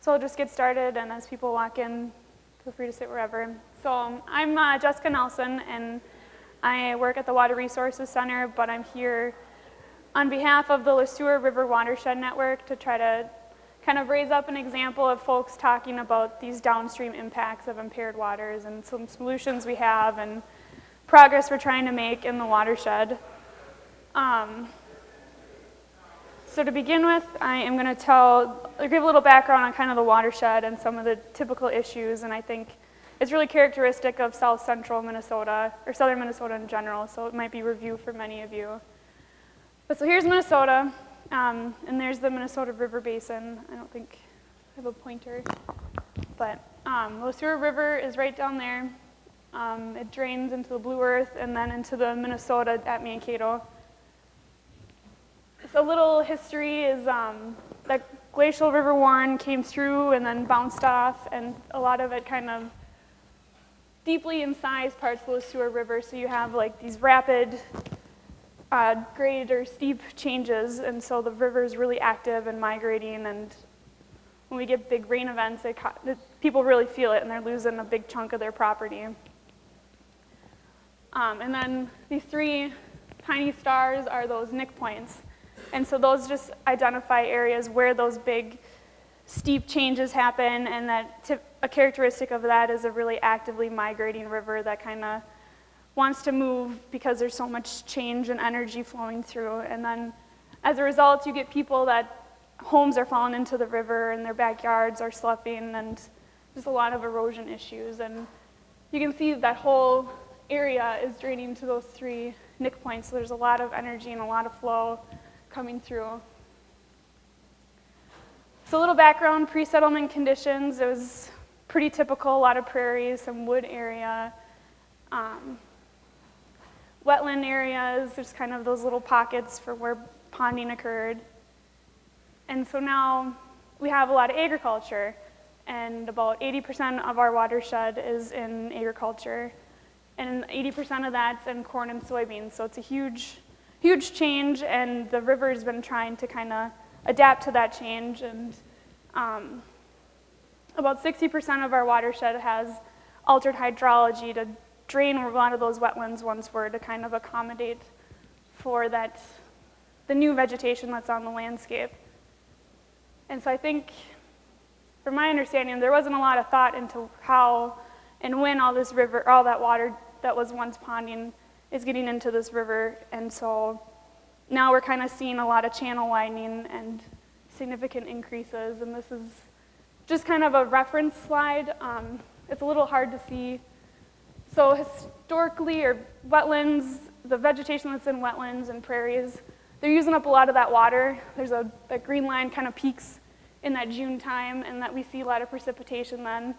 So I'll just get started, and as people walk in, feel free to sit wherever. So I'm Jessica Nelson, and I work at the Water Resources Center, but I'm here on behalf of the Le Sueur River Watershed Network to try to kind of raise up an example of folks talking about these downstream impacts of impaired waters and some solutions we have and progress we're trying to make in the watershed. So to begin with, I am going to give a little background on kind of the watershed and some of the typical issues, and I think it's really characteristic of south central Minnesota, or southern Minnesota in general, so it might be review for many of you. But so here's Minnesota, and there's the Minnesota River Basin. I don't think I have a pointer, but Le Sueur River is right down there. It drains into the Blue Earth and then into the Minnesota at Mankato. So a little history is that glacial river Warren came through and then bounced off, and a lot of it kind of deeply incised parts of the Le Sueur River, so you have like these rapid grade or steep changes, and so the river is really active and migrating, and when we get big rain events, people really feel it, and they're losing a big chunk of their property. And then these three tiny stars are those nick points. And so those just identify areas where those big steep changes happen, and that a characteristic of that is a really actively migrating river that kind of wants to move because there's so much change and energy flowing through. And then as a result, you get people that homes are falling into the river and their backyards are sloughing, and just a lot of erosion issues. And you can see that whole area is draining to those three nick points, so there's a lot of energy and a lot of flow coming through. So a little background, pre-settlement conditions, it was pretty typical, a lot of prairies, some wood area, wetland areas, there's kind of those little pockets for where ponding occurred. And so now we have a lot of agriculture, and about 80% of our watershed is in agriculture, and 80% of that's in corn and soybeans, so it's a huge change, and the river's been trying to kind of adapt to that change, and about 60% of our watershed has altered hydrology to drain a lot of those wetlands once were to kind of accommodate for the new vegetation that's on the landscape. And so I think, from my understanding, there wasn't a lot of thought into how and when all that water that was once ponding is getting into this river, and so now we're kind of seeing a lot of channel widening and significant increases, and this is just kind of a reference slide. It's a little hard to see. So historically, or wetlands, the vegetation that's in wetlands and prairies, they're using up a lot of that water. There's that green line kind of peaks in that June time, and that we see a lot of precipitation then.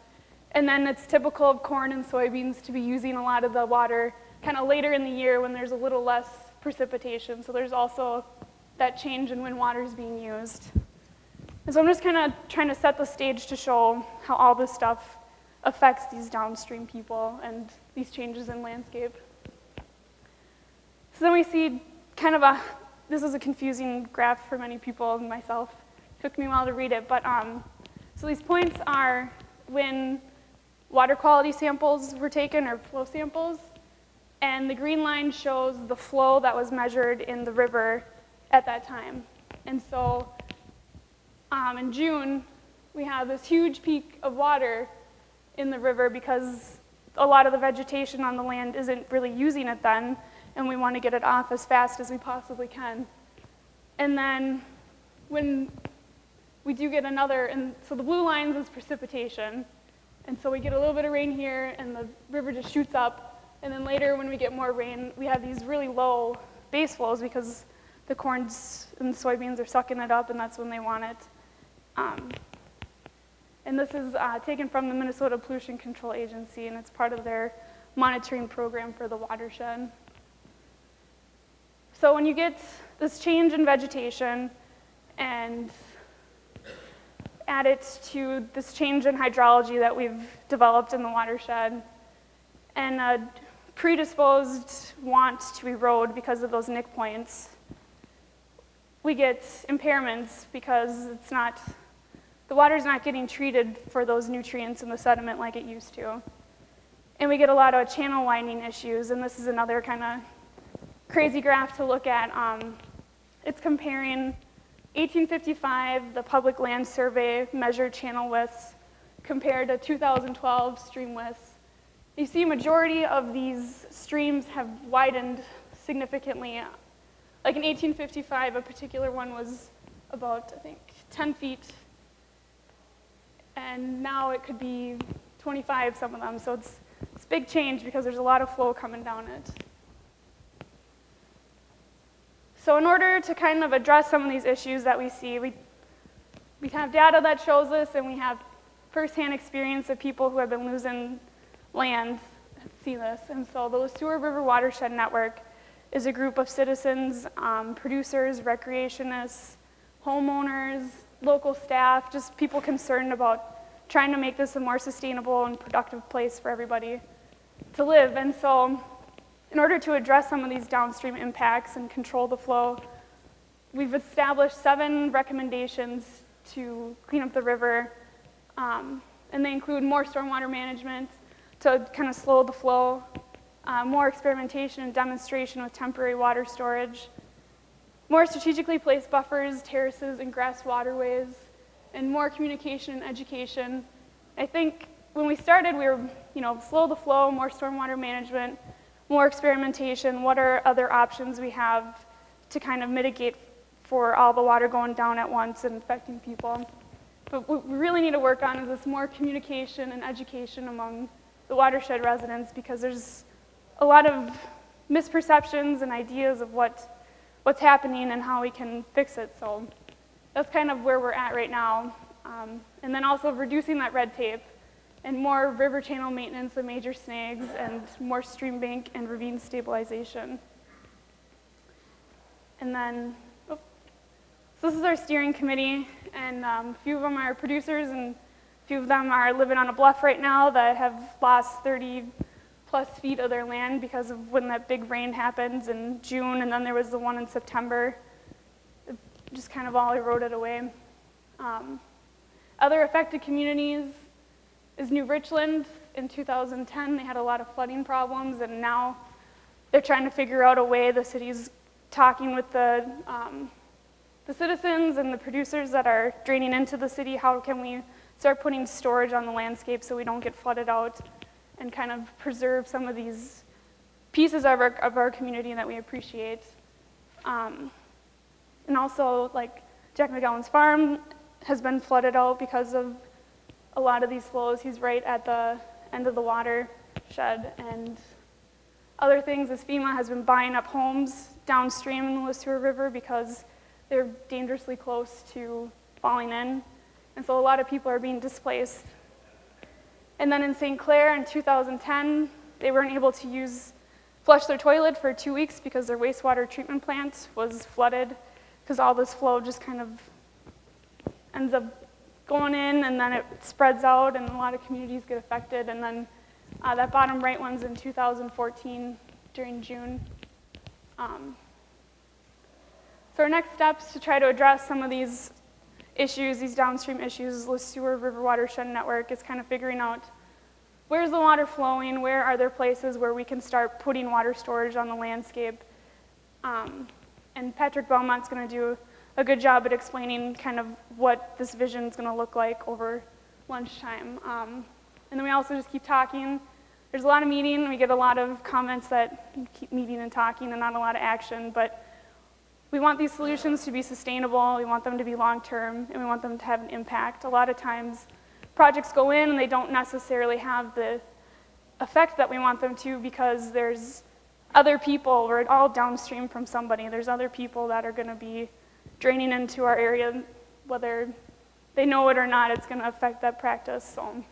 And then it's typical of corn and soybeans to be using a lot of the water kind of later in the year when there's a little less precipitation. So there's also that change in when water is being used. And so I'm just kind of trying to set the stage to show how all this stuff affects these downstream people and these changes in landscape. So then we see kind of this is a confusing graph for many people, and myself. It took me a while to read it, but so these points are when water quality samples were taken, or flow samples. And the green line shows the flow that was measured in the river at that time. And so in June, we have this huge peak of water in the river because a lot of the vegetation on the land isn't really using it then, and we want to get it off as fast as we possibly can. And then when we do get another, and so the blue lines is precipitation, and so we get a little bit of rain here, and the river just shoots up. And then later, when we get more rain, we have these really low base flows because the corns and the soybeans are sucking it up, and that's when they want it. And this is taken from the Minnesota Pollution Control Agency, and it's part of their monitoring program for the watershed. So when you get this change in vegetation and add it to this change in hydrology that we've developed in the watershed, and a predisposed want to erode because of those nick points, we get impairments because the water's not getting treated for those nutrients in the sediment like it used to. And we get a lot of channel widening issues, and this is another kind of crazy graph to look at. It's comparing 1855, the Public Land Survey measured channel widths, compared to 2012 stream widths. You see a majority of these streams have widened significantly. Like in 1855, a particular one was about, I think, 10 feet, and now it could be 25, some of them. So it's big change because there's a lot of flow coming down it. So in order to kind of address some of these issues that we see, we have data that shows this, and we have firsthand experience of people who have been losing land see this. And so the Lesueur River Watershed Network is a group of citizens, producers, recreationists, homeowners, local staff, just people concerned about trying to make this a more sustainable and productive place for everybody to live. And so in order to address some of these downstream impacts and control the flow, we've established 7 recommendations to clean up the river, and they include more stormwater management to kind of slow the flow, more experimentation and demonstration with temporary water storage, more strategically placed buffers, terraces, and grass waterways, and more communication and education. I think when we started, we were, slow the flow, more stormwater management, more experimentation. What are other options we have to kind of mitigate for all the water going down at once and affecting people? But what we really need to work on is this more communication and education among the watershed residents, because there's a lot of misperceptions and ideas of what's happening and how we can fix it. So that's kind of where we're at right now. And then also reducing that red tape and more river channel maintenance of major snags and more stream bank and ravine stabilization. And then, so this is our steering committee, and a few of them are producers, and a few of them are living on a bluff right now that have lost 30 plus feet of their land because of when that big rain happened in June, and then there was the one in September. It just kind of all eroded away. Other affected communities is New Richland. In 2010, they had a lot of flooding problems, and now they're trying to figure out a way. The city's talking with the citizens and the producers that are draining into the city. How can we start putting storage on the landscape so we don't get flooded out, and kind of preserve some of these pieces of our community that we appreciate. And also, like, Jack McGowan's farm has been flooded out because of a lot of these flows. He's right at the end of the watershed. And other things is FEMA has been buying up homes downstream in the Lesueur River because they're dangerously close to falling in. And so a lot of people are being displaced. And then in St. Clair in 2010, they weren't able to flush their toilet for 2 weeks because their wastewater treatment plant was flooded, because all this flow just kind of ends up going in, and then it spreads out, and a lot of communities get affected. And then that bottom right one's in 2014 during June. So our next steps to try to address some of these issues, these downstream issues, Lesueur River Watershed Network is kind of figuring out where's the water flowing, where are there places where we can start putting water storage on the landscape. And Patrick Belmont's going to do a good job at explaining kind of what this vision is going to look like over lunchtime. And then we also just keep talking. There's a lot of meeting. We get a lot of comments that keep meeting and talking and not a lot of action, but we want these solutions to be sustainable, we want them to be long-term, and we want them to have an impact. A lot of times, projects go in and they don't necessarily have the effect that we want them to, because there's other people, we're all downstream from somebody, there's other people that are gonna be draining into our area, whether they know it or not, it's gonna affect that practice. So.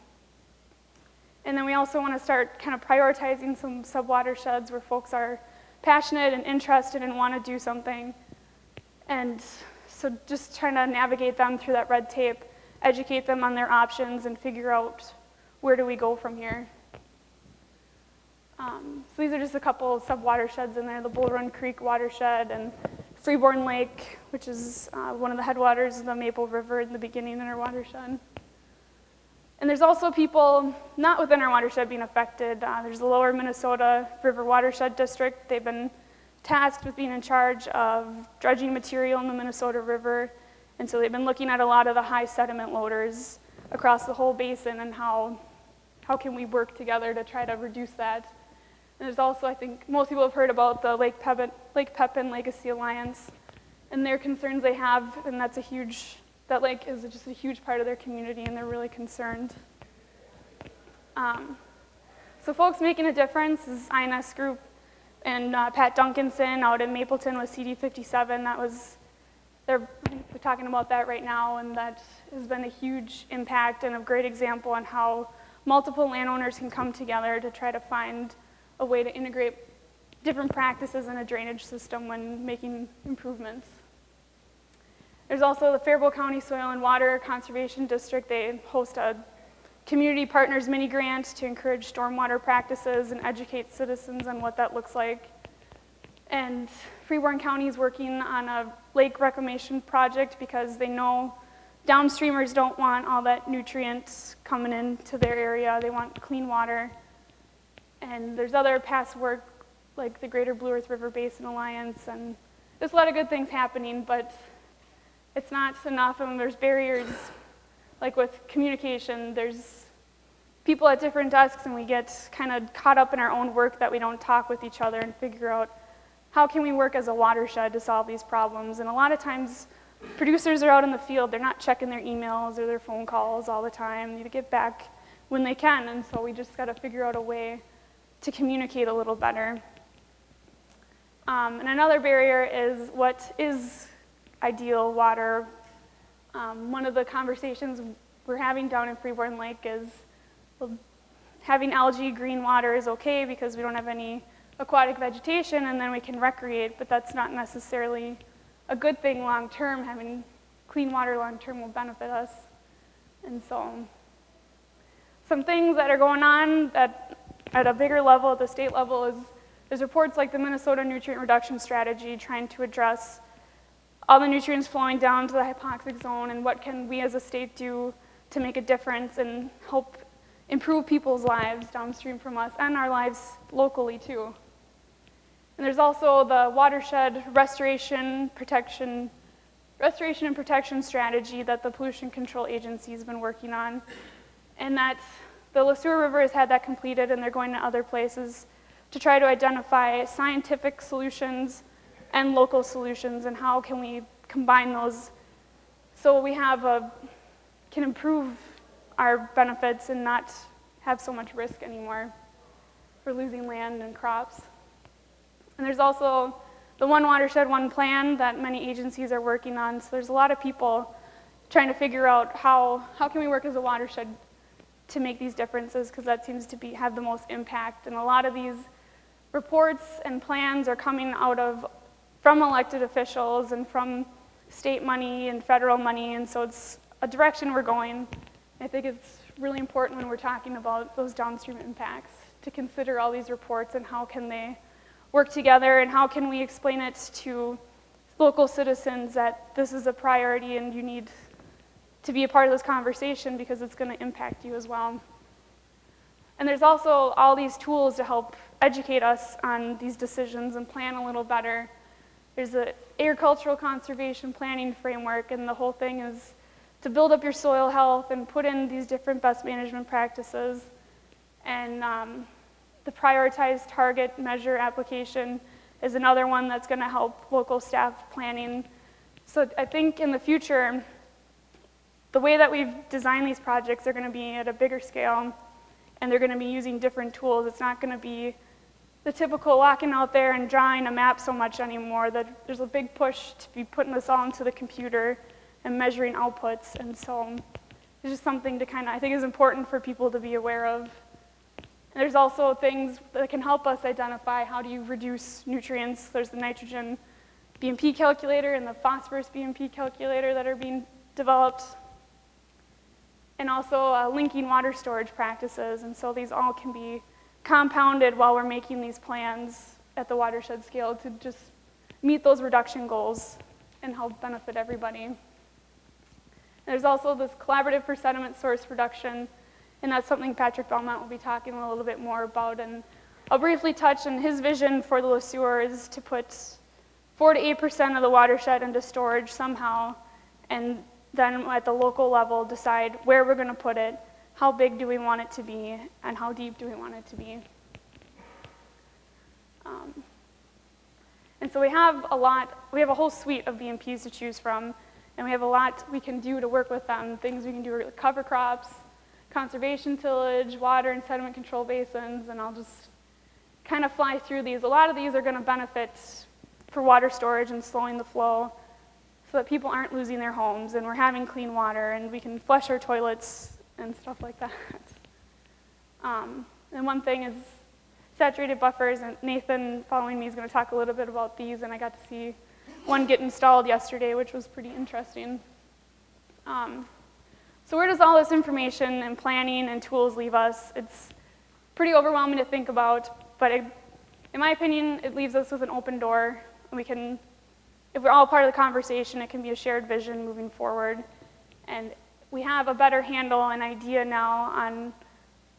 And then we also wanna start kind of prioritizing some sub-watersheds where folks are passionate and interested and wanna do something. And so just trying to navigate them through that red tape, educate them on their options, and figure out where do we go from here. So these are just a couple of sub-watersheds in there, the Bull Run Creek watershed and Freeborn Lake, which is one of the headwaters of the Maple River in the beginning in our watershed. And there's also people not within our watershed being affected. There's the Lower Minnesota River Watershed District. They've been tasked with being in charge of dredging material in the Minnesota River. And so they've been looking at a lot of the high sediment loaders across the whole basin and how can we work together to try to reduce that. And there's also, I think most people have heard about the Lake Pepin Legacy Alliance and their concerns they have, and that lake is just a huge part of their community, and they're really concerned. So folks making a difference is INS Group and Pat Duncanson out in Mapleton with CD57. They're talking about that right now, and that has been a huge impact and a great example on how multiple landowners can come together to try to find a way to integrate different practices in a drainage system when making improvements. There's also the Faribault County Soil and Water Conservation District. They host a community partners mini grant to encourage stormwater practices and educate citizens on what that looks like. And Freeborn County is working on a lake reclamation project because they know downstreamers don't want all that nutrients coming into their area. They want clean water. And there's other past work like the Greater Blue Earth River Basin Alliance, and there's a lot of good things happening, but it's not enough, and there's barriers, like with communication. There's people at different desks, and we get kind of caught up in our own work that we don't talk with each other and figure out how can we work as a watershed to solve these problems. And a lot of times, producers are out in the field. They're not checking their emails or their phone calls all the time. They need to get back when they can, and so we just got to figure out a way to communicate a little better. And another barrier is what is ideal water. One of the conversations we're having down in Freeborn Lake is, well, having algae green water is okay because we don't have any aquatic vegetation and then we can recreate, but that's not necessarily a good thing long term. Having clean water long term will benefit us. And so some things that are going on that at a bigger level, at the state level, is there's reports like the Minnesota Nutrient Reduction Strategy trying to address all the nutrients flowing down to the hypoxic zone and what can we as a state do to make a difference and help improve people's lives downstream from us and our lives locally too. And there's also the watershed restoration and protection strategy that the Pollution Control Agency has been working on, and that the Le Sueur River has had that completed, and they're going to other places to try to identify scientific solutions and local solutions, and how can we combine those so we can improve our benefits and not have so much risk anymore for losing land and crops. And there's also the One Watershed, One Plan that many agencies are working on. So there's a lot of people trying to figure out how can we work as a watershed to make these differences, because that seems to have the most impact. And a lot of these reports and plans are coming from elected officials and from state money and federal money, and so it's a direction we're going. I think it's really important when we're talking about those downstream impacts to consider all these reports and how can they work together and how can we explain it to local citizens that this is a priority and you need to be a part of this conversation because it's going to impact you as well. And there's also all these tools to help educate us on these decisions and plan a little better. There's the agricultural conservation planning framework, and the whole thing is to build up your soil health and put in these different best management practices. And the prioritized target measure application is another one that's going to help local staff planning. So I think in the future, the way that we've designed these projects are going to be at a bigger scale, and they're going to be using different tools. It's not going to be the typical walking out there and drawing a map so much anymore. There's a big push to be putting this all into the computer and measuring outputs, and so it's just something to I think is important for people to be aware of. And there's also things that can help us identify how do you reduce nutrients. There's the nitrogen BMP calculator and the phosphorus BMP calculator that are being developed, and also linking water storage practices, and so these all can be compounded while we're making these plans at the watershed scale to just meet those reduction goals and help benefit everybody. There's also this collaborative for sediment source reduction, and that's something Patrick Belmont will be talking a little bit more about. And I'll briefly touch on his vision for the Le Sueur is to put 4 to 8% of the watershed into storage somehow, and then at the local level decide where we're going to put it, how big do we want it to be, and how deep do we want it to be. And so we have a whole suite of BMPs to choose from, and we have a lot we can do to work with them. Things we can do are cover crops, conservation tillage, water and sediment control basins, and I'll just kind of fly through these. A lot of these are going to benefit for water storage and slowing the flow so that people aren't losing their homes and we're having clean water and we can flush our toilets and stuff like that. And one thing is saturated buffers, and Nathan following me is going to talk a little bit about these, and I got to see one get installed yesterday, which was pretty interesting. So where does all this information and planning and tools leave us? It's pretty overwhelming to think about, but in my opinion, it leaves us with an open door. We can, if we're all part of the conversation, it can be a shared vision moving forward. And we have a better handle and idea now on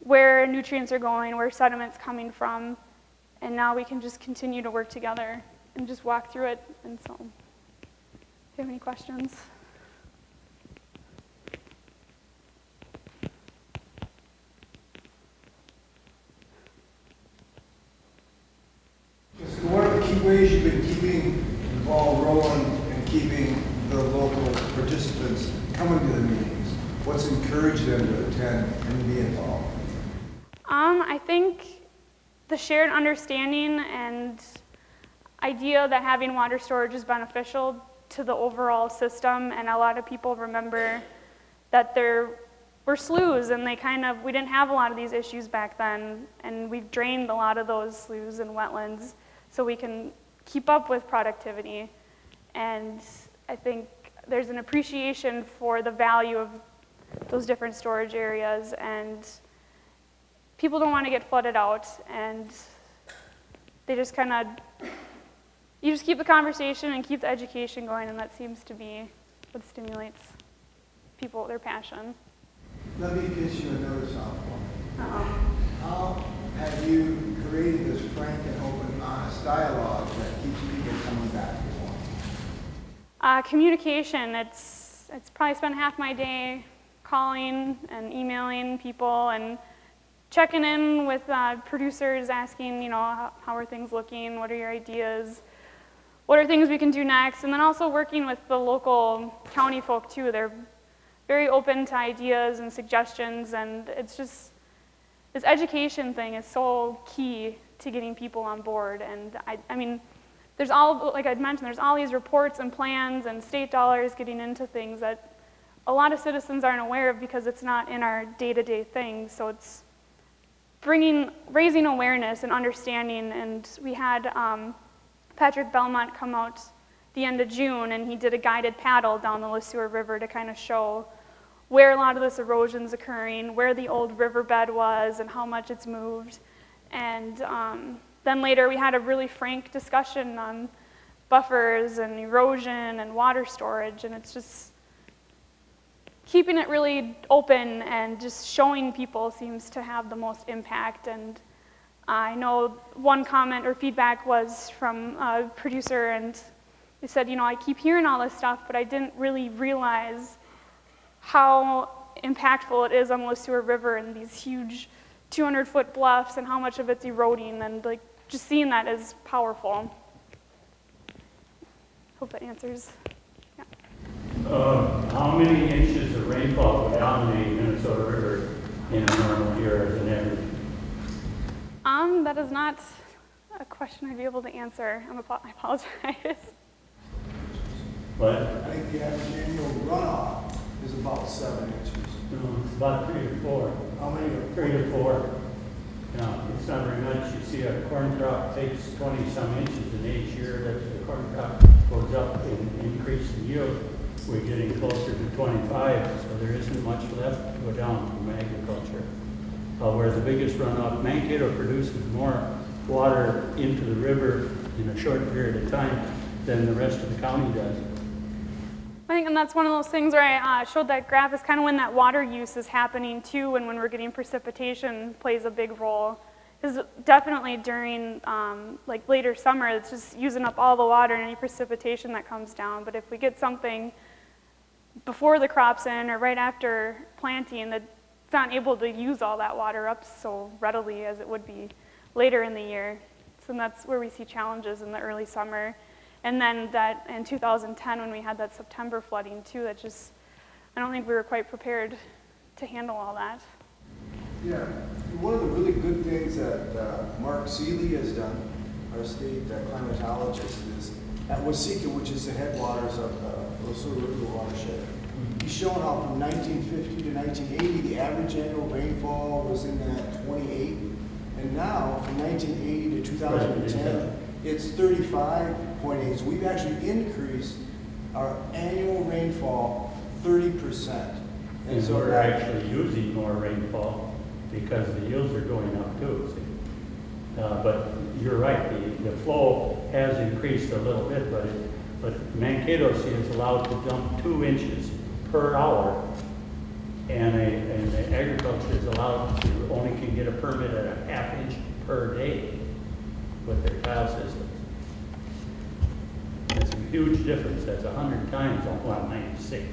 where nutrients are going, where sediment's coming from, and now we can just continue to work together and just walk through it. And so, do you have any questions? So what are the key ways you've been keeping the ball rolling and keeping the local participants coming to the meetings? What's encouraged them to attend and be involved? I think the shared understanding and idea that having water storage is beneficial to the overall system, and a lot of people remember that there were sloughs and we didn't have a lot of these issues back then, and we've drained a lot of those sloughs and wetlands so we can keep up with productivity. And I think there's an appreciation for the value of those different storage areas, and people don't want to get flooded out, and they just you just keep the conversation and keep the education going, and that seems to be what stimulates people, their passion. Let me pitch you another softball. Uh-oh. How have you created this frank and open, honest dialogue that keeps people coming back to one? Communication, it's probably spent half my day calling and emailing people and checking in with producers, asking, how are things looking, what are your ideas, what are things we can do next, and then also working with the local county folk too. They're very open to ideas and suggestions, and it's just, this education thing is so key to getting people on board. And I mean, there's like I mentioned, there's all these reports and plans and state dollars getting into things that a lot of citizens aren't aware of because it's not in our day-to-day thing. So it's raising awareness and understanding. And we had Patrick Belmont come out the end of June, and he did a guided paddle down the Le Sueur River to kind of show where a lot of this erosion's occurring, where the old riverbed was, and how much it's moved. And then later we had a really frank discussion on buffers and erosion and water storage, and it's just keeping it really open and just showing people seems to have the most impact. And I know one comment or feedback was from a producer, and he said, I keep hearing all this stuff, but I didn't really realize how impactful it is on the Le Sueur River and these huge 200-foot bluffs and how much of it's eroding, and just seeing that is powerful. Hope that answers. Yeah. How many inches of rainfall would dominate Minnesota River in a normal year as an average? That is not a question I'd be able to answer. I apologize. What? I think the average annual runoff is about 7 inches. No, it's about 3 to 4. How many? 3 to 4. No, it's not very much. You see, a corn crop takes 20-some inches in each year. That the corn crop goes up and increases in yield. We're getting closer to 25, so there isn't much left to go down from agriculture. Where the biggest runoff, Mankato produces more water into the river in a short period of time than the rest of the county does. I think, and that's one of those things where I showed that graph is kind of when that water use is happening too, and when we're getting precipitation plays a big role. Because definitely during like later summer, it's just using up all the water and any precipitation that comes down. But if we get something before the crop's in or right after planting, that it's not able to use all that water up so readily as it would be later in the year. So that's where we see challenges in the early summer. And then that in 2010 when we had that September flooding too, that just, I don't think we were quite prepared to handle all that. Yeah, one of the really good things that Mark Seeley has done, our state climatologist, is at Waseca, which is the headwaters of the Osuru River watershed. He's shown how from 1950 to 1980, the average annual rainfall was in that 28, and now from 1980 to 2010, it's 35.8. So we've actually increased our annual rainfall 30%. And so we're actually using more rainfall because the yields are going up too. See? But you're right, the flow has increased a little bit, but Mankato is allowed to dump 2 inches per hour, and the agriculture is allowed to only can get a permit at a 1/2 inch per day with their tile systems. It's a huge difference. That's 100 times, well, 96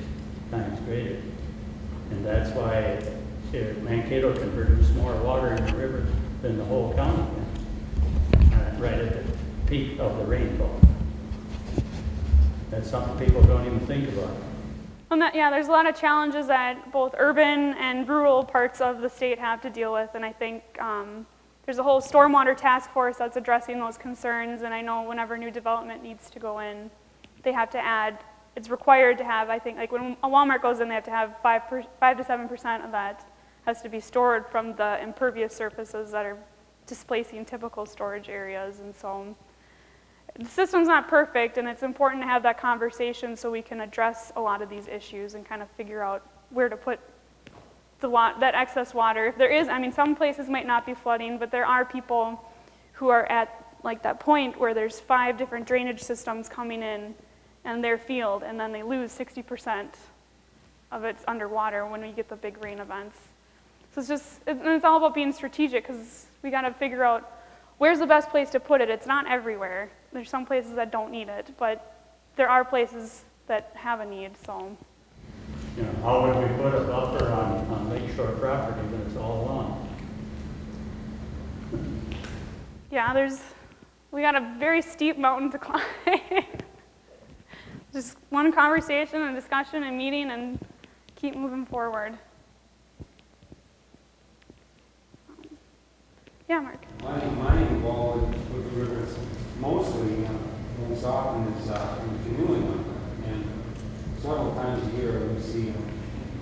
times greater. And that's why Mankato can produce more water in the river than the whole county can, right at the peak of the rainfall. That's something people don't even think about. And that, yeah, there's a lot of challenges that both urban and rural parts of the state have to deal with, and I think there's a whole stormwater task force that's addressing those concerns, and I know whenever new development needs to go in, they have to add, it's required to have, I think, like when a Walmart goes in, they have to have 5 to 7% of that has to be stored from the impervious surfaces that are displacing typical storage areas, and so the system's not perfect, and it's important to have that conversation so we can address a lot of these issues and kind of figure out where to put that excess water. If there is, I mean, some places might not be flooding, but there are people who are at like that point where there's 5 different drainage systems coming in their field, and then they lose 60% of it's underwater when we get the big rain events. So it's just, it's all about being strategic, because we got to figure out where's the best place to put it. It's not everywhere. There's some places that don't need it, but there are places that have a need, so. You know, how would we put a buffer on lakeshore property when it's all along? Yeah, we got a very steep mountain to climb. Just one conversation and discussion and meeting and keep moving forward. Yeah, Mark. My involvement with the river is mostly, most often is in canoeing, and several times a year we see them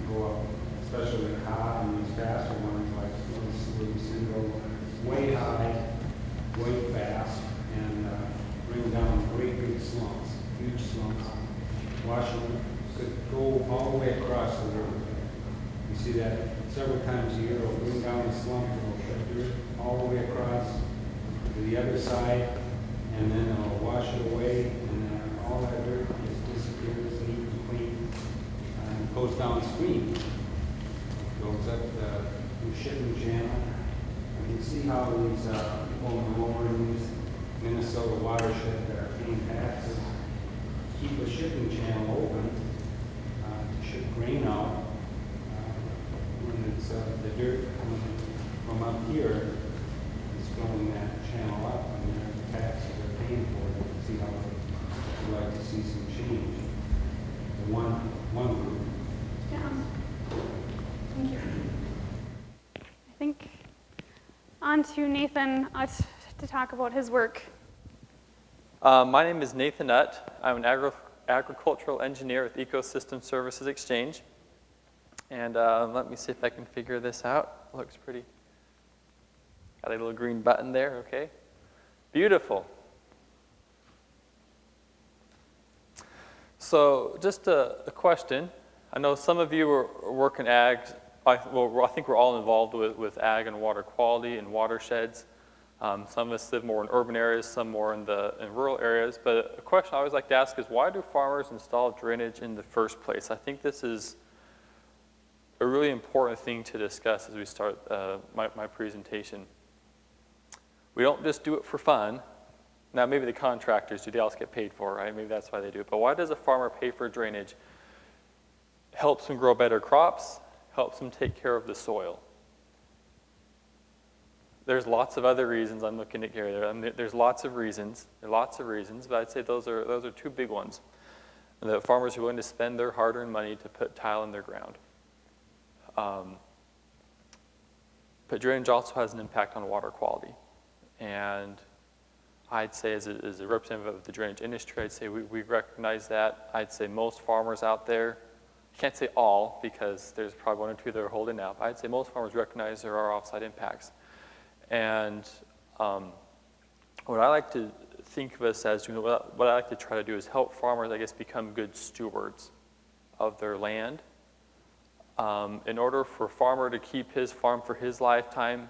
go up, especially the cod and these faster ones like where we see them go way high, way fast, and bring down great big slumps, huge slumps. Washington could go all the way across the river. You see that several times a year. It'll bring down the slump, it'll shed dirt all the way across to the other side, and then it'll wash it away, and then all that dirt just disappears neat and clean, and goes downstream. Goes up the shipping channel. And you see how these people in the lower in these Minnesota watershed that are paying taxes keep a shipping channel open to ship grain out when it's the dirt coming from up here is filling that channel up, and their taxes are paying for it. See how we'd like to see some change. The one group. Yeah. Thank you. I think on to Nathan to talk about his work. My name is Nathan Nutt. I'm an agricultural engineer with Ecosystem Services Exchange. And let me see if I can figure this out. Looks pretty. Got a little green button there, okay. Beautiful. So just a question. I know some of you are working ag. I think we're all involved with ag and water quality and watersheds. Some of us live more in urban areas, some more in rural areas. But a question I always like to ask is, why do farmers install drainage in the first place? I think this is a really important thing to discuss as we start my presentation. We don't just do it for fun. Now, maybe the contractors do, they also get paid for it, right? Maybe that's why they do it. But why does a farmer pay for drainage? Helps them grow better crops, helps them take care of the soil. There's lots of other reasons I'm looking at here. There's lots of reasons. There are lots of reasons, but I'd say those are two big ones. And that farmers are willing to spend their hard-earned money to put tile in their ground. But drainage also has an impact on water quality. And I'd say as a representative of the drainage industry, I'd say we recognize that. I'd say most farmers out there, I can't say all because there's probably one or two that are holding out, but I'd say most farmers recognize there are offsite impacts. And what I like to think of us as doing, what I like to try to do is help farmers, I guess, become good stewards of their land. In order for a farmer to keep his farm for his lifetime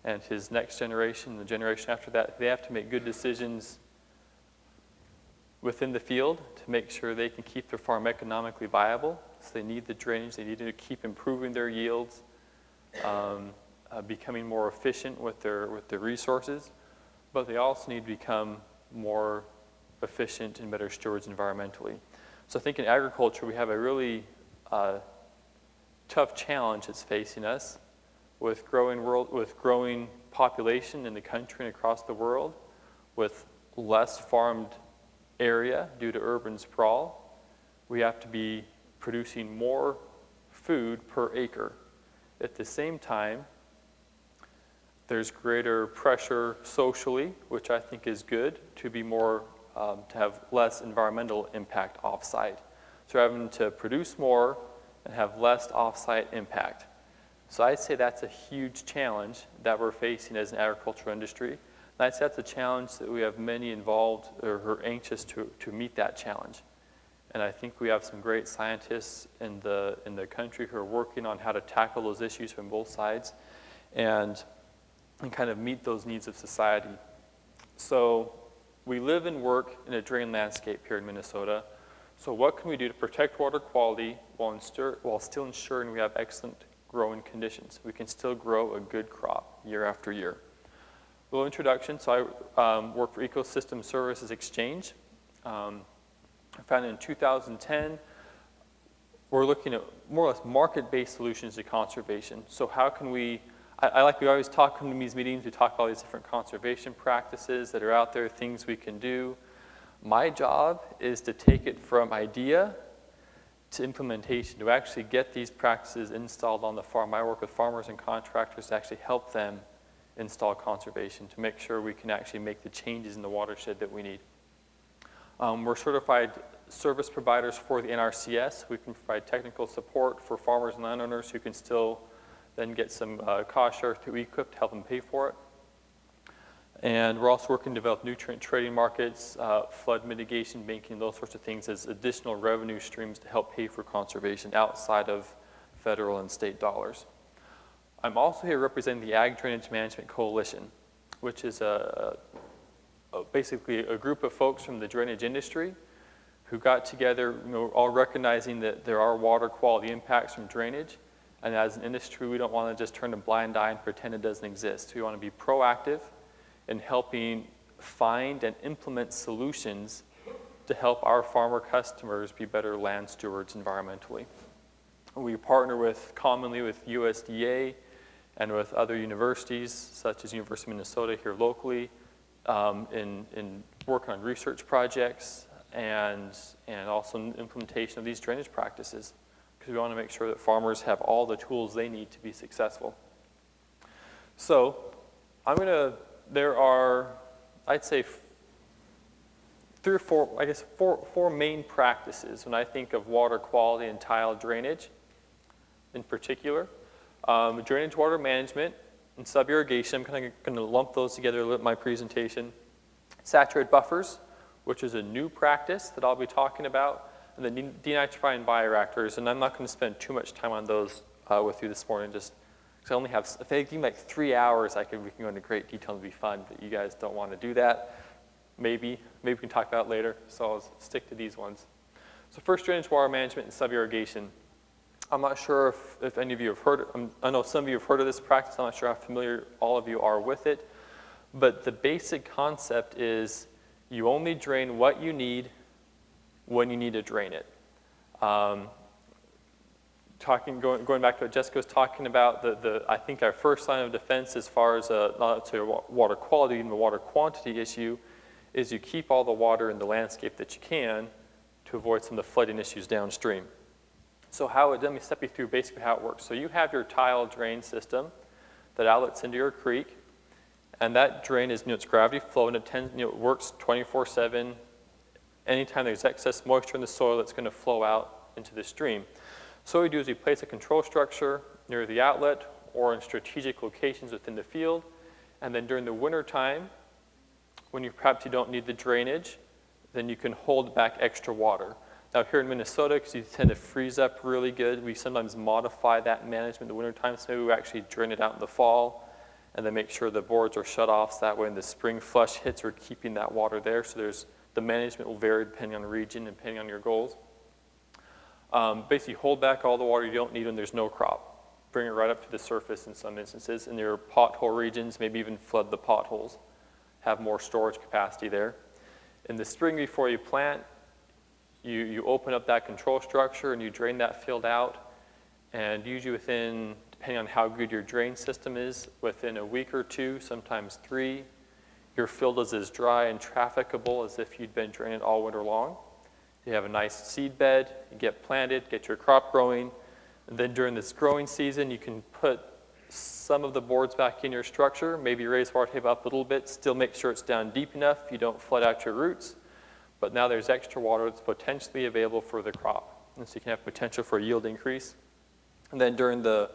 and his next generation, the generation after that, they have to make good decisions within the field to make sure they can keep their farm economically viable. So they need the drainage, they need to keep improving their yields, becoming more efficient with their resources, but they also need to become more efficient and better stewards environmentally. So I think in agriculture we have a really tough challenge that's facing us with growing population in the country and across the world, with less farmed area due to urban sprawl. We have to be producing more food per acre. At the same time, there's greater pressure socially, which I think is good, to be more, to have less environmental impact offsite. So we're having to produce more and have less offsite impact. So I'd say that's a huge challenge that we're facing as an agricultural industry. And I'd say that's a challenge that we have many involved or who are anxious to meet that challenge. And I think we have some great scientists in the country who are working on how to tackle those issues from both sides and kind of meet those needs of society. So we live and work in a drain landscape here in Minnesota. So what can we do to protect water quality while still ensuring we have excellent growing conditions? We can still grow a good crop year after year. A little introduction. So I work for Ecosystem Services Exchange. Founded in 2010. We're looking at more or less market-based solutions to conservation. So how can we always talk in these meetings, we talk about all these different conservation practices that are out there, things we can do. My job is to take it from idea to implementation, to actually get these practices installed on the farm. I work with farmers and contractors to actually help them install conservation, to make sure we can actually make the changes in the watershed that we need. We're certified service providers for the NRCS. We can provide technical support for farmers and landowners who can still then get some cost share through EQIP to help them pay for it. And we're also working to develop nutrient trading markets, flood mitigation, banking, those sorts of things as additional revenue streams to help pay for conservation outside of federal and state dollars. I'm also here representing the Ag Drainage Management Coalition, which is basically a group of folks from the drainage industry who got together, all recognizing that there are water quality impacts from drainage. And as an industry, we don't want to just turn a blind eye and pretend it doesn't exist. We want to be proactive in helping find and implement solutions to help our farmer customers be better land stewards environmentally. We partner commonly with USDA and with other universities, such as University of Minnesota here locally, in working on research projects and also implementation of these drainage practices, because we want to make sure that farmers have all the tools they need to be successful. So there are, I'd say, four main practices when I think of water quality and tile drainage in particular. Drainage water management and sub-irrigation, I'm kind of going to lump those together in my presentation. Saturated buffers, which is a new practice that I'll be talking about, and the denitrifying bioreactors, and I'm not going to spend too much time on those with you this morning, just because I only have, if they give me like 3 hours, we can go into great detail and it'd be fun, but you guys don't want to do that. Maybe we can talk about it later, so I'll stick to these ones. So first, drainage water management and sub-irrigation. I'm not sure if any of you have heard, I know some of you have heard of this practice. I'm not sure how familiar all of you are with it. But the basic concept is you only drain what you need when you need to drain it. Going back to what Jessica was talking about, I think our first line of defense as far as not to water quality and the water quantity issue is you keep all the water in the landscape that you can to avoid some of the flooding issues downstream. So let me step you through basically how it works. So you have your tile drain system that outlets into your creek, and that drain is, it's gravity flow, and it works 24/7. Anytime there's excess moisture in the soil, it's going to flow out into the stream. So what we do is we place a control structure near the outlet or in strategic locations within the field, and then during the winter time, when perhaps you don't need the drainage, then you can hold back extra water. Now here in Minnesota, because you tend to freeze up really good, we sometimes modify that management in the wintertime, so maybe we actually drain it out in the fall and then make sure the boards are shut off, so that way when the spring flush hits, we're keeping that water there. So the management will vary depending on the region and depending on your goals. Basically hold back all the water you don't need when there's no crop. Bring it right up to the surface in some instances. In your pothole regions, maybe even flood the potholes. Have more storage capacity there. In the spring before you plant, you open up that control structure and you drain that field out, and usually within, depending on how good your drain system is, within a week or two, sometimes 3, your field is as dry and trafficable as if you'd been draining all winter long. You have a nice seed bed, you get planted, get your crop growing, and then during this growing season, you can put some of the boards back in your structure, maybe raise water table up a little bit, still make sure it's down deep enough you don't flood out your roots. But now there's extra water that's potentially available for the crop. And so you can have potential for a yield increase. And then during the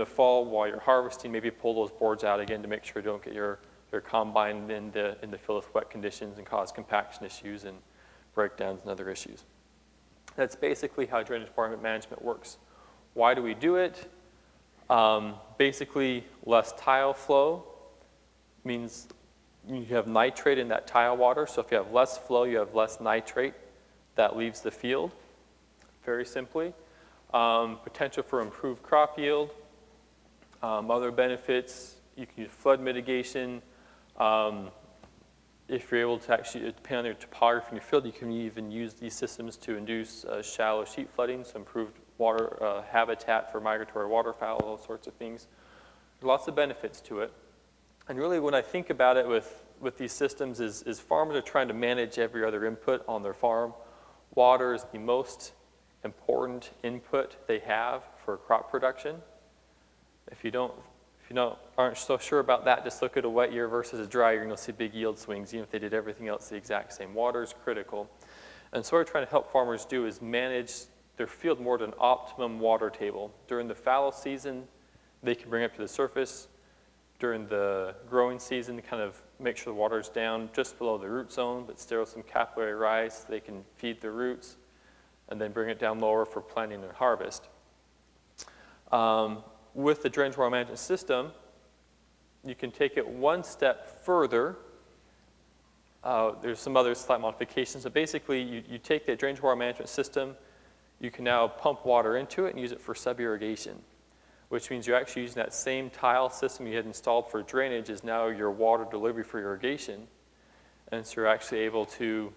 fall, while you're harvesting, maybe pull those boards out again to make sure you don't get your combine in the field with wet conditions and cause compaction issues and breakdowns and other issues. That's basically how drainage water management works. Why do we do it? Basically, less tile flow means you have nitrate in that tile water. So if you have less flow, you have less nitrate that leaves the field, very simply. Potential for improved crop yield. Other benefits, you can use flood mitigation. If you're able to actually, depending on your topography in your field, you can even use these systems to induce shallow sheet flooding, so improved water habitat for migratory waterfowl, all sorts of things. Lots of benefits to it. And really when I think about it with these systems is farmers are trying to manage every other input on their farm. Water is the most important input they have for crop production. If you aren't so sure about that, just look at a wet year versus a dry year and you'll see big yield swings, even if they did everything else the exact same. Water is critical. And so what we're trying to help farmers do is manage their field more to an optimum water table. During the fallow season, they can bring it up to the surface. During the growing season, kind of make sure the water is down just below the root zone, but still some capillary rise so they can feed the roots, and then bring it down lower for planting and harvest. With the drainage water management system, you can take it one step further. There's some other slight modifications, but basically you take the drainage water management system, you can now pump water into it and use it for sub-irrigation, which means you're actually using that same tile system you had installed for drainage is now your water delivery for irrigation. And so you're actually able to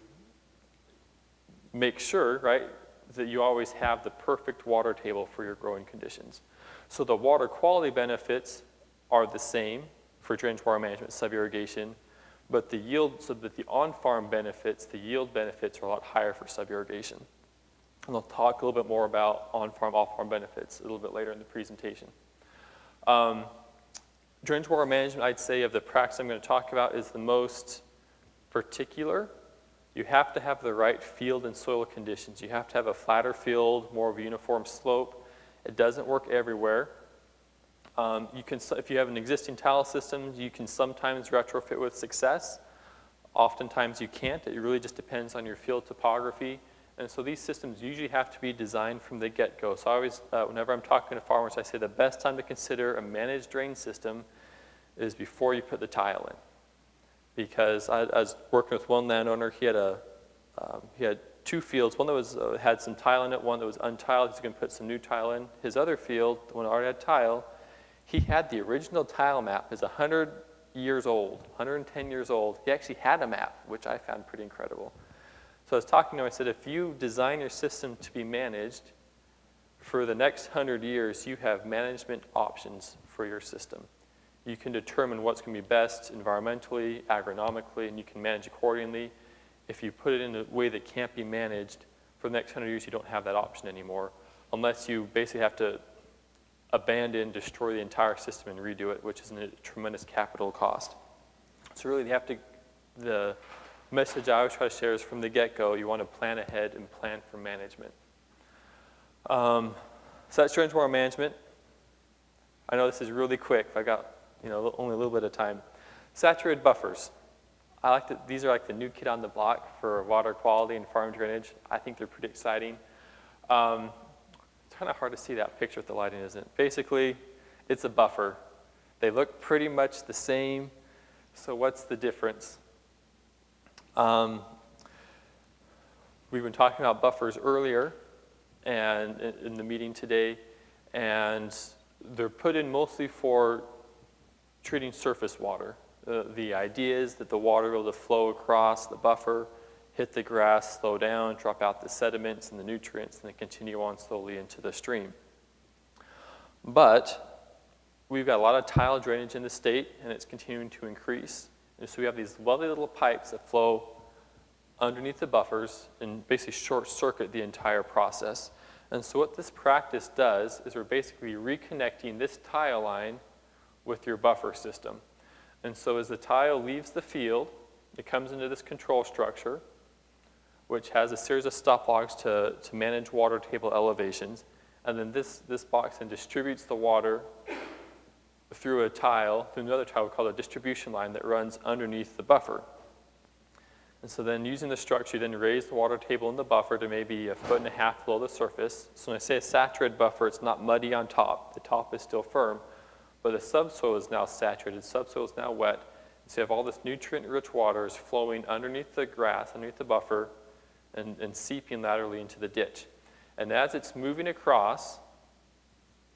make sure, right, that you always have the perfect water table for your growing conditions. So the water quality benefits are the same for drainage water management, sub-irrigation, but the yield, so that the on-farm benefits, the yield benefits are a lot higher for sub-irrigation. And I'll talk a little bit more about on-farm, off-farm benefits a little bit later in the presentation. Drainage water management, I'd say, of the practice I'm going to talk about is the most particular. You have to have the right field and soil conditions. You have to have a flatter field, more of a uniform slope. It doesn't work everywhere. If you have an existing tile system, you can sometimes retrofit with success. Oftentimes you can't. It really just depends on your field topography And so these systems usually have to be designed from the get-go. So I always, whenever I'm talking to farmers, I say the best time to consider a managed drain system is before you put the tile in. Because I was working with one landowner, he had 2 fields, one that was had some tile in it, one that was untiled. He's going to put some new tile in. His other field, the one that already had tile, he had the original tile map. It's 100 years old, 110 years old. He actually had a map, which I found pretty incredible. So I was talking to him, I said, if you design your system to be managed, for the next 100 years, you have management options for your system. You can determine what's going to be best environmentally, agronomically, and you can manage accordingly. If you put it in a way that can't be managed, for the next 100 years, you don't have that option anymore, unless you basically have to abandon, destroy the entire system and redo it, which is a tremendous capital cost. So really, the message I always try to share is from the get-go, you want to plan ahead and plan for management. So that's reservoir management. I know this is really quick. I got only a little bit of time. Saturated buffers. These are like the new kid on the block for water quality and farm drainage. I think they're pretty exciting. It's kind of hard to see that picture with the lighting, isn't it? Basically, it's a buffer. They look pretty much the same. So what's the difference? We've been talking about buffers earlier and in the meeting today, and they're put in mostly for treating surface water. The idea is that the water will flow across the buffer, hit the grass, slow down, drop out the sediments and the nutrients, and then continue on slowly into the stream. But we've got a lot of tile drainage in the state, and it's continuing to increase. And so we have these lovely little pipes that flow underneath the buffers and basically short circuit the entire process. And so what this practice does is we're basically reconnecting this tile line with your buffer system. And so as the tile leaves the field, it comes into this control structure, which has a series of stop logs to manage water table elevations. And then this box then distributes the water through another tile called a distribution line that runs underneath the buffer. And so then using the structure, you then raise the water table in the buffer to maybe 1.5 feet below the surface. So when I say a saturated buffer, it's not muddy on top. The top is still firm, but the subsoil is now saturated. Subsoil is now wet. And so you have all this nutrient-rich water is flowing underneath the grass, underneath the buffer, and seeping laterally into the ditch. And as it's moving across,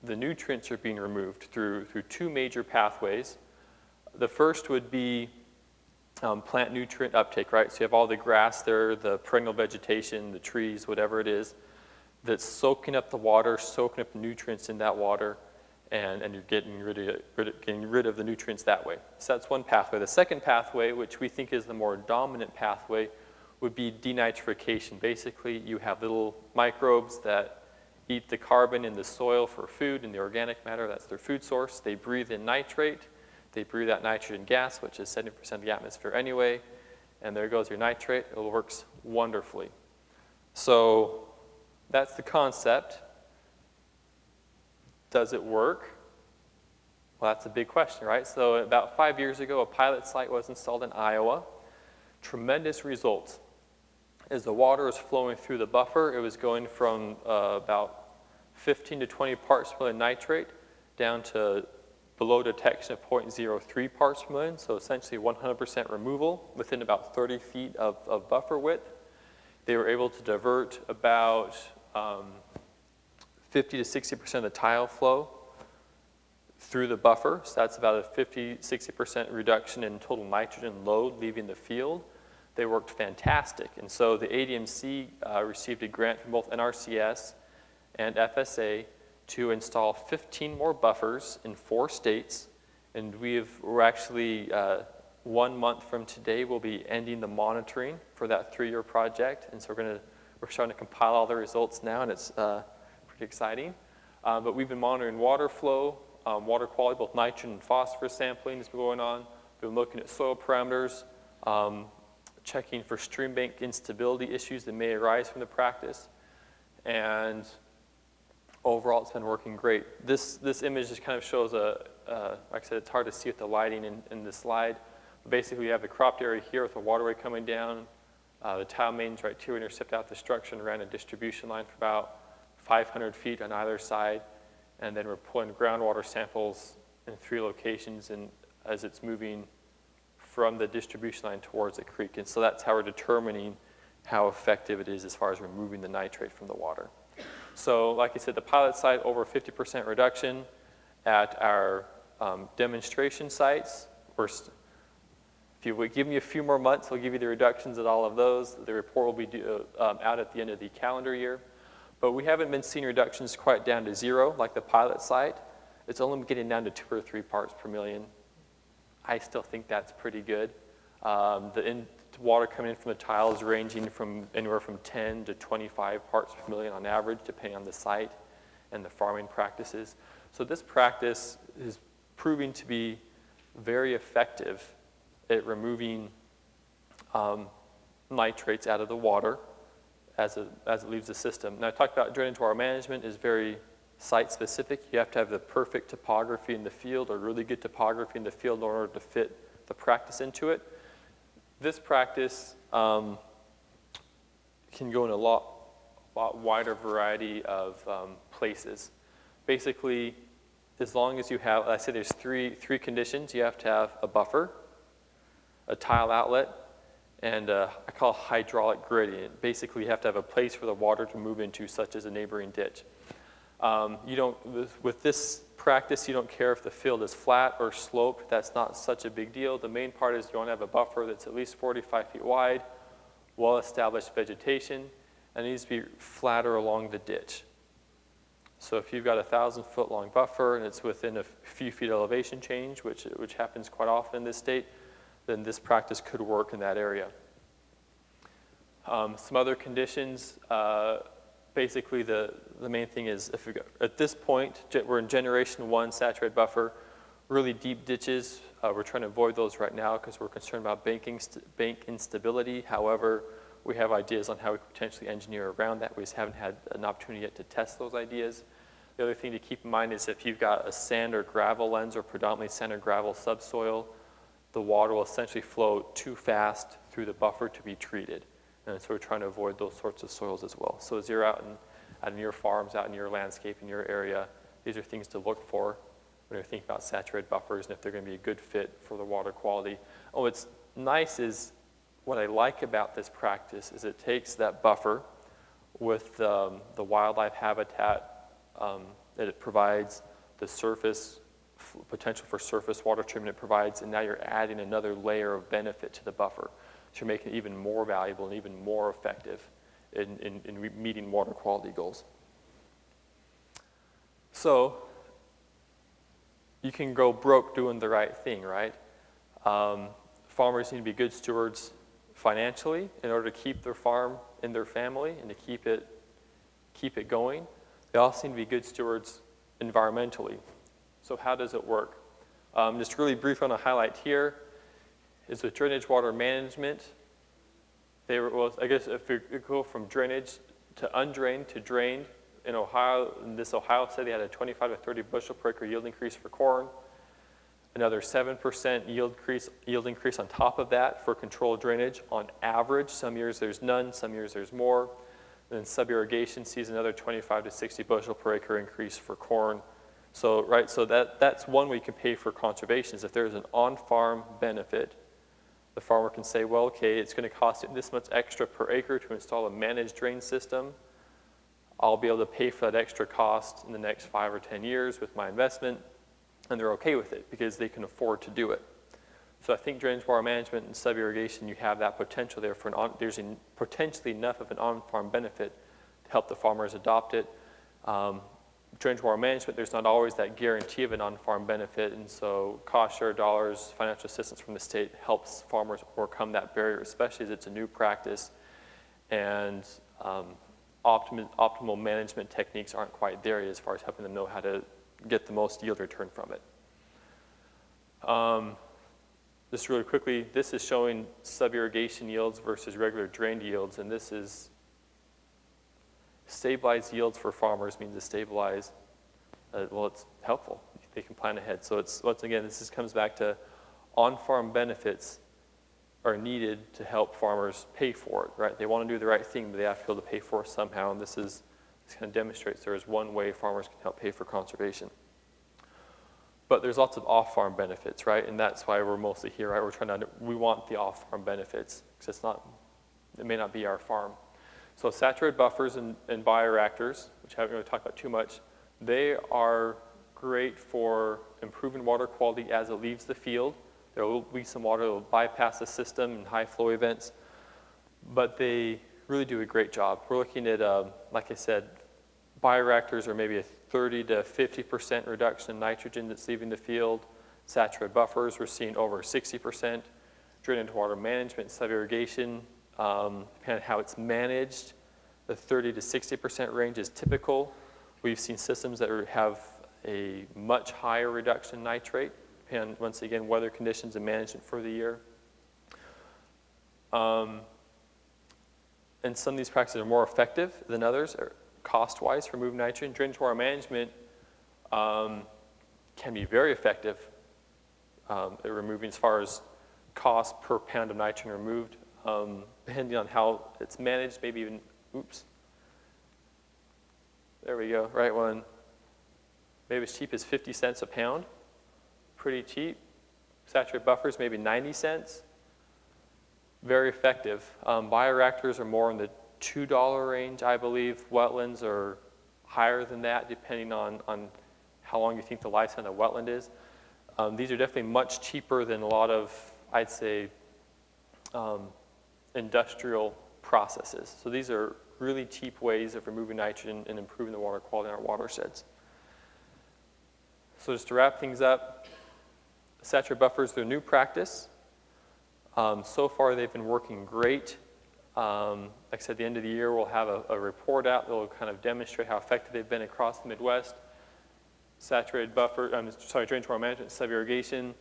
the nutrients are being removed through 2 major pathways. The first would be plant nutrient uptake, right? So you have all the grass there, the perennial vegetation, the trees, whatever it is, that's soaking up the water, soaking up the nutrients in that water, and you're getting rid of the nutrients that way. So that's one pathway. The second pathway, which we think is the more dominant pathway, would be denitrification. Basically, you have little microbes that eat the carbon in the soil for food and the organic matter. That's their food source. They breathe in nitrate. They breathe out nitrogen gas, which is 70% of the atmosphere anyway. And there goes your nitrate. It works wonderfully. So that's the concept. Does it work? Well, that's a big question, right? So about 5 years ago, a pilot site was installed in Iowa. Tremendous results. As the water was flowing through the buffer, it was going from about 15 to 20 parts per million nitrate down to below detection of 0.03 parts per million, so essentially 100% removal within about 30 feet of buffer width. They were able to divert about 50 to 60% of the tile flow through the buffer. So that's about a 50, 60% reduction in total nitrogen load leaving the field. They worked fantastic. And so the ADMC received a grant from both NRCS and FSA to install 15 more buffers in 4 states. And we're actually, 1 month from today, we'll be ending the monitoring for that 3-year project. And so we're starting to compile all the results now, and it's pretty exciting. But we've been monitoring water flow, water quality, both nitrogen and phosphorus sampling has been going on. We've been looking at soil parameters, checking for stream bank instability issues that may arise from the practice. And overall, it's been working great. This image just kind of shows like I said, it's hard to see with the lighting in this slide. But basically, we have the cropped area here with the waterway coming down, The tile mains right here intercept out the structure and ran a distribution line for about 500 feet on either side. And then we're pulling groundwater samples in 3 locations and as it's moving from the distribution line towards the creek. And so that's how we're determining how effective it is as far as removing the nitrate from the water. So like I said, the pilot site, over 50% reduction. At our demonstration sites, if you would give me a few more months, I'll give you the reductions at all of those. The report will be due, out at the end of the calendar year. But we haven't been seeing reductions quite down to 0 like the pilot site. It's only getting down to 2 or 3 parts per million. I still think that's pretty good. The water coming in from the tiles ranging from anywhere from 10 to 25 parts per million on average, depending on the site and the farming practices. So this practice is proving to be very effective at removing nitrates out of the water as it leaves the system. Now I talked about drainage water management is very site-specific. You have to have the perfect topography in the field or really good topography in the field in order to fit the practice into it. This practice can go in a lot wider variety of places. Basically, as long as you have, I say there's three conditions. You have to have a buffer, a tile outlet, and I call hydraulic gradient. Basically, you have to have a place for the water to move into, such as a neighboring ditch. With this practice, you don't care if the field is flat or sloped. That's not such a big deal. The main part is you want to have a buffer that's at least 45 feet wide, well-established vegetation, and it needs to be flatter along the ditch. So if you've got a 1,000-foot long buffer and it's within a few feet elevation change, which happens quite often in this state, then this practice could work in that area. Some other conditions, basically the main thing is if at this point, we're in generation 1 saturated buffer, really deep ditches, we're trying to avoid those right now because we're concerned about bank instability. However, we have ideas on how we could potentially engineer around that. We just haven't had an opportunity yet to test those ideas. The other thing to keep in mind is if you've got a sand or gravel lens or predominantly sand or gravel subsoil, the water will essentially flow too fast through the buffer to be treated. And so we're trying to avoid those sorts of soils as well. So as you're out in your farms, out in your landscape, in your area, these are things to look for when you're thinking about saturated buffers and if they're going to be a good fit for the water quality. Oh, what's nice is, what I like about this practice is it takes that buffer with the wildlife habitat that it provides, the surface, potential for surface water treatment it provides, and now you're adding another layer of benefit to the buffer. So you're making it even more valuable and even more effective in meeting water quality goals. So you can go broke doing the right thing, right? Farmers need to be good stewards financially in order to keep their farm in their family and to keep it going. They also need to be good stewards environmentally. So how does it work? Just really brief on a highlight here is with drainage water management. I guess if you go from drainage to undrained to drained, in Ohio, in this Ohio study, they had a 25 to 30 bushel per acre yield increase for corn, another 7% yield increase on top of that for controlled drainage on average. Some years there's none, some years there's more. And then sub-irrigation sees another 25 to 60 bushel per acre increase for corn. So, right, so that's one way you can pay for conservation is if there's an on-farm benefit, the farmer can say, well, okay, it's going to cost you this much extra per acre to install a managed drain system. I'll be able to pay for that extra cost in the next 5 or 10 years with my investment, and they're okay with it because they can afford to do it. So I think drainage water management and sub-irrigation, you have that potential there for there's potentially enough of an on-farm benefit to help the farmers adopt it. Drainage water management, there's not always that guarantee of an on-farm benefit, and so cost share dollars, financial assistance from the state helps farmers overcome that barrier, especially as it's a new practice, and optimal management techniques aren't quite there yet as far as helping them know how to get the most yield return from it. Just really quickly, this is showing sub-irrigation yields versus regular drained yields, and this is stabilized yields for farmers means to stabilize, well, it's helpful. They can plan ahead. So it's, once again, this comes back to on-farm benefits are needed to help farmers pay for it, right? They want to do the right thing, but they have to be able to pay for it somehow, and this kind of demonstrates there is one way farmers can help pay for conservation. But there's lots of off-farm benefits, right? And that's why we're mostly here, right? We want the off-farm benefits, because it may not be our farm. So saturated buffers and bioreactors, which I haven't really talked about too much, they are great for improving water quality as it leaves the field. There will be some water that will bypass the system in high flow events, but they really do a great job. We're looking at, like I said, bioreactors are maybe a 30 to 50% reduction in nitrogen that's leaving the field. Saturated buffers, we're seeing over 60%. Drainage water management, sub-irrigation, depending on how it's managed, the 30 to 60% range is typical. We've seen systems that have a much higher reduction in nitrate, depending on, once again, weather conditions and management for the year. And some of these practices are more effective than others, cost-wise, for removing nitrogen. Drainage water management can be very effective at removing, as far as cost per pound of nitrogen removed, depending on how it's managed, maybe even, oops. There we go, right one. Maybe as cheap as 50 cents a pound, pretty cheap. Saturated buffers, maybe 90 cents. Very effective. Bioreactors are more in the $2 range, I believe. Wetlands are higher than that, depending on how long you think the lifespan of the wetland is. These are definitely much cheaper than a lot of, I'd say, industrial processes. So these are really cheap ways of removing nitrogen and improving the water quality in our watersheds. So just to wrap things up, saturated buffers, they're a new practice. So far, they've been working great. Like I said, at the end of the year, we'll have a report out that will kind of demonstrate how effective they've been across the Midwest. Saturated drainage water management, sub-irrigation,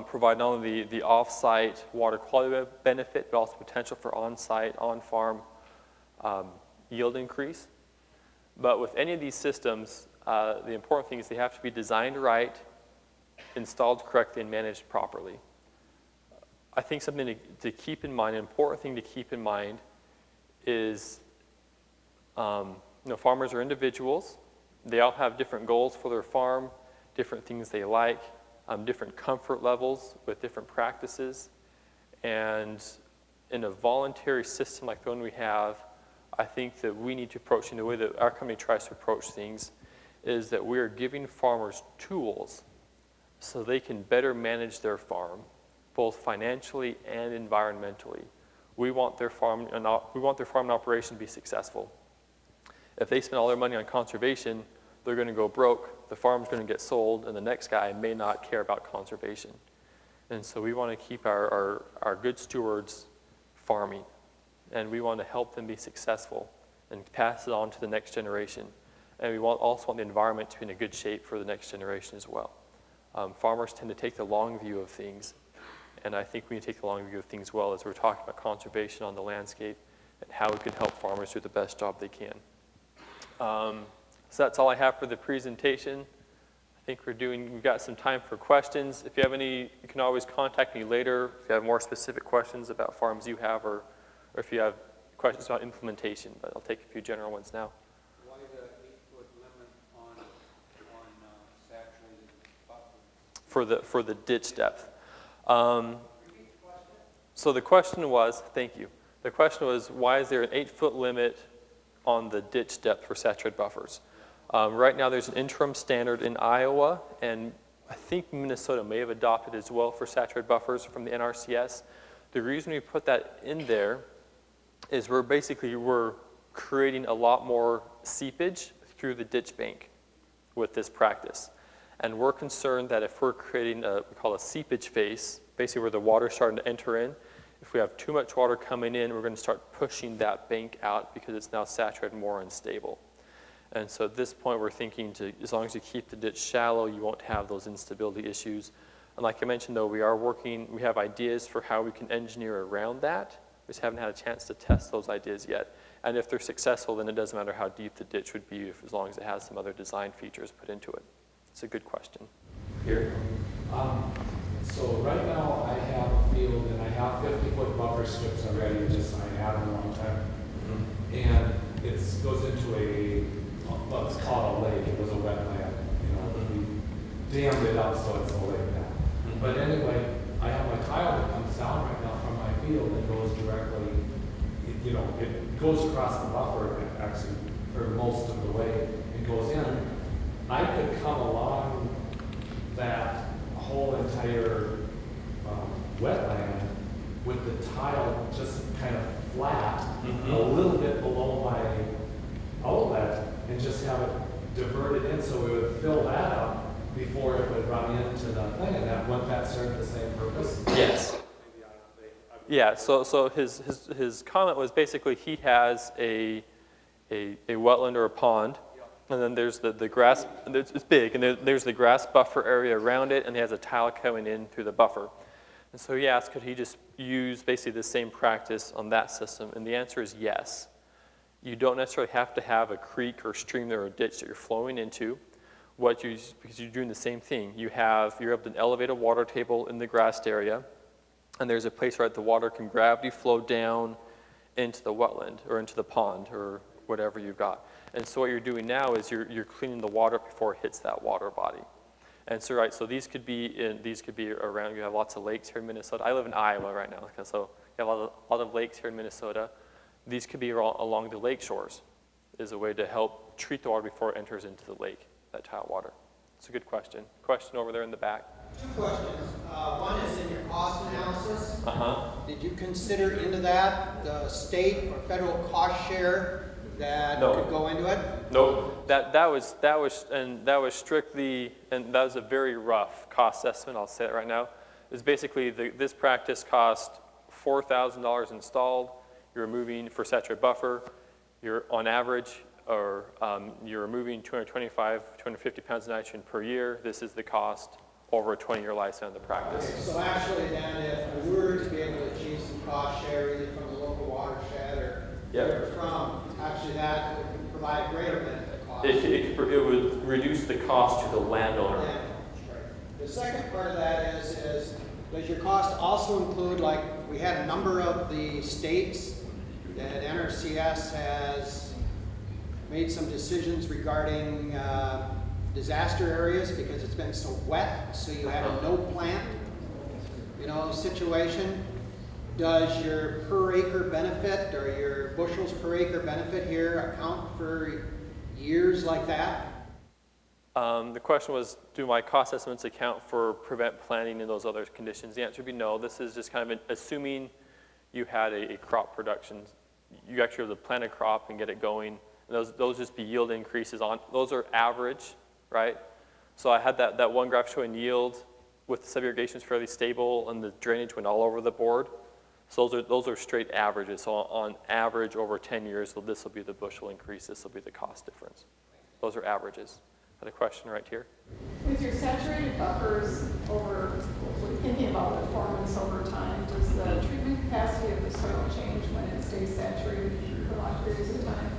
provide not only the off-site water quality benefit, but also potential for on-site, on-farm yield increase. But with any of these systems, the important thing is they have to be designed right, installed correctly, and managed properly. I think something to keep in mind, an important thing to keep in mind is, farmers are individuals. They all have different goals for their farm, different things they like, different comfort levels with different practices. And in a voluntary system like the one we have, I think that we need to approach in the way that our company tries to approach things, is that we are giving farmers tools so they can better manage their farm, both financially and environmentally. We want their farm and operation to be successful. If they spend all their money on conservation, they're going to go broke, the farm's going to get sold, and the next guy may not care about conservation. And so we want to keep our good stewards farming, and we want to help them be successful and pass it on to the next generation. And we also want the environment to be in a good shape for the next generation as well. Farmers tend to take the long view of things, and I think we need to take the long view of things well as we're talking about conservation on the landscape and how we can help farmers do the best job they can. So that's all I have for the presentation. I think we've got some time for questions. If you have any, you can always contact me later if you have more specific questions about farms you have, or if you have questions about implementation, but I'll take a few general ones now. Why the 8-foot limit on saturated buffers? For the ditch depth. So the question was, thank you. The question was, why is there an 8-foot limit on the ditch depth for saturated buffers? Right now there's an interim standard in Iowa, and I think Minnesota may have adopted as well for saturated buffers from the NRCS. The reason we put that in there is we're creating a lot more seepage through the ditch bank with this practice. And we're concerned that if we're creating we call a seepage face, basically where the water's starting to enter in, if we have too much water coming in, we're going to start pushing that bank out because it's now saturated, more unstable. And so at this point, we're thinking as long as you keep the ditch shallow, you won't have those instability issues. And like I mentioned, though, we have ideas for how we can engineer around that. We just haven't had a chance to test those ideas yet. And if they're successful, then it doesn't matter how deep the ditch would be, as long as it has some other design features put into it. It's a good question. Here. So right now I have a field and I have 50-foot buffer strips already, just I added a long time. And it goes into a, what's called a lake, it was a wetland, you know, we dammed it up so it's a lake now. But anyway, I have my tile that comes down right now from my field and goes directly, you know, it goes across the buffer actually for most of the way and goes in. I could come along that whole entire wetland with the tile just kind of flat, a little bit below my outlet, and just have it diverted in so we would fill that up before it would run into the thing, and that wouldn't that serve the same purpose? Yes. Yeah, so his comment was basically he has a wetland or a pond, and then there's the grass, it's big, and there's the grass buffer area around it, and he has a tile coming in through the buffer. And so he asked, could he just use basically the same practice on that system? And the answer is yes. You don't necessarily have to have a creek or stream there or a ditch that you're flowing into. Because you're doing the same thing. You're able to elevate a water table in the grassed area, and there's a place where the water can gravity flow down into the wetland or into the pond or whatever you've got. And so what you're doing now is you're cleaning the water before it hits that water body. And so so these could be around. You have lots of lakes here in Minnesota. I live in Iowa right now, so you have a lot of lakes here in Minnesota. These could be along the lake shores, is a way to help treat the water before it enters into the lake. That tile water. It's a good question. Question over there in the back. Two questions. One is in your cost analysis. Uh-huh. Did you consider into that the state or federal cost share that No. could go into it? Nope. That was strictly, and that was a very rough cost estimate. I'll say it right now. Is basically this practice cost $4,000 installed. You're removing for saturated buffer. You're on average. Or you're removing 225, 250 pounds of nitrogen per year. This is the cost over a 20-year lifespan of the practice. Okay, so actually then if we were to be able to achieve some cost share either from the local watershed or wherever from, actually that would provide greater benefit cost. It would reduce the cost to the landowner. Right. The second part of that is does your cost also include, like we had a number of the states that NRCS has made some decisions regarding disaster areas because it's been so wet, so you had a no plant, situation. Does your per acre benefit or your bushels per acre benefit here account for years like that? The question was, do my cost estimates account for prevent planting in those other conditions? The answer would be no. This is just kind of assuming you had a crop production. You actually have to plant a crop and get it going. Those just be yield increases those are average, right? So I had that one graph showing yield with the sub-irrigation is fairly stable and the drainage went all over the board. So those are straight averages. So on average over 10 years, so this will be the bushel increase, this will be the cost difference. Those are averages. Got a question right here? With your saturated buffers thinking about performance over time, does the treatment capacity of the soil change when it stays saturated for long periods of time?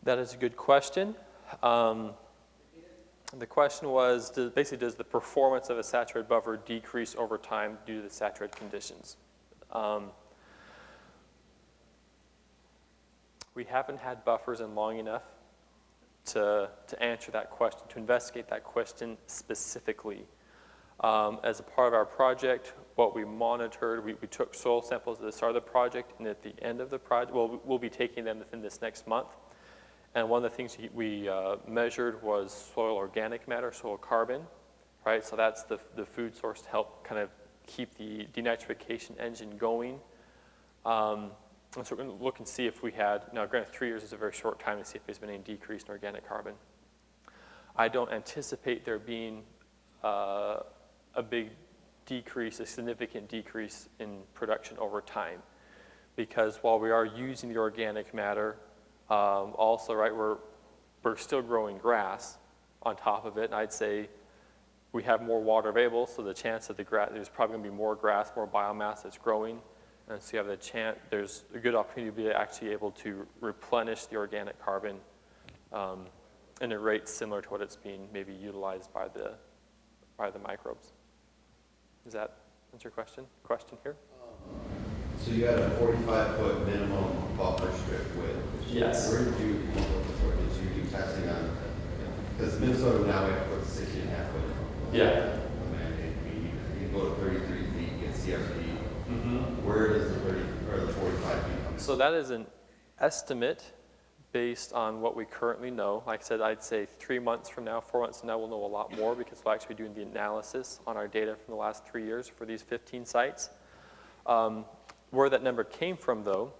That is a good question. The question was, does the performance of a saturated buffer decrease over time due to the saturated conditions? We haven't had buffers in long enough to answer that question, to investigate that question specifically. As a part of our project, what we monitored, we took soil samples at the start of the project, and at the end of the project, we'll be taking them within this next month. And one of the things we measured was soil organic matter, soil carbon, right? So that's the food source to help kind of keep the denitrification engine going. And so we're going to look and see if we had, now granted 3 years is a very short time to see if there's been any decrease in organic carbon. I don't anticipate there being a big decrease, a significant decrease in production over time. Because while we are using the organic matter, also, right, we're still growing grass on top of it, and I'd say we have more water available, so the chance that there's probably going to be more grass, more biomass that's growing, and so you have the chance, there's a good opportunity to be actually able to replenish the organic carbon in a rate similar to what it's being maybe utilized by the microbes. Does that answer your question? Question here? So you had a 45-foot minimum buffer strip width. Yes. Where did you come up with the foot? Did you do testing on, because Minnesota now we have to put 60.5 foot. Yeah. Mandate. You can go to 33 feet, get CFP. Mm-hmm. Where does the 30 or the 45 feet come? So that is an estimate based on what we currently know. Like I said, I'd say 3 months from now, 4 months from now, we'll know a lot more because we'll actually be doing the analysis on our data from the last 3 years for these 15 sites. Where that number came from, though,